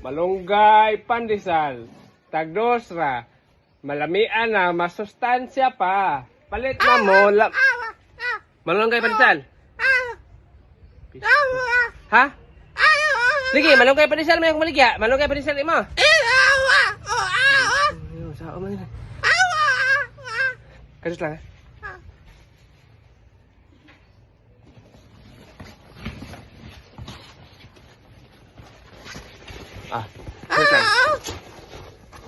Malunggay, pandesal. Tagdos ra. Malamian na, masustansya pa. Palit na mo. Malunggay, pandesal. Ha? Sige, malunggay, pandesal. May akong maligya. Malunggay, pandesal, mo. Sao man yun? Kadus lang, ha? Kadus lang.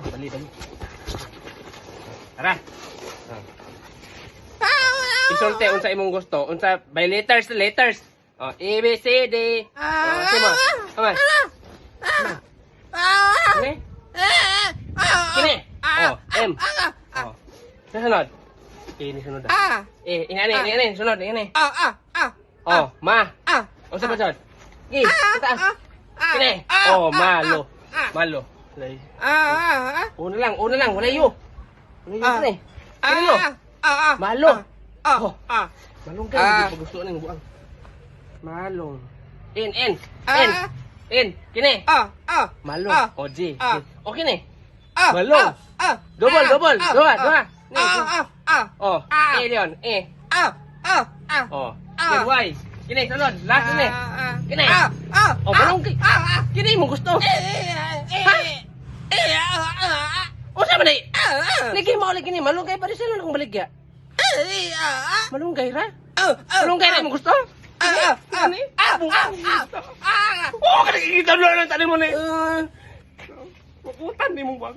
Bali. Tara. Isulti, unsa imong gusto. Unsa, by letters. A, B, C, D. Simo. Aman. Kini? Kini? M. Sunod. Ini sunod. Ini sunod, ini. Ma. Unsa pa sunod? Gi, taas. Kini. Malo. Una lang, wala yu. Kini. Kini lo. Malo. Malong kayo, hindi pa gusto ng buang. Malong. N. Kini. Malong. J. Kini. Malong. Double. Dua. A yun. Then Y. Kini, sunod. Last ini. Kini. Malong kayo. Kini mo gusto. Sa man eh. Lagi mo ulit kini. Malunggay pa rin sila nang baligya. Malunggay ra? Malunggay ra mo gusto? Kani? Nakikita mo lang tali mo na eh. Makutan di mo ba?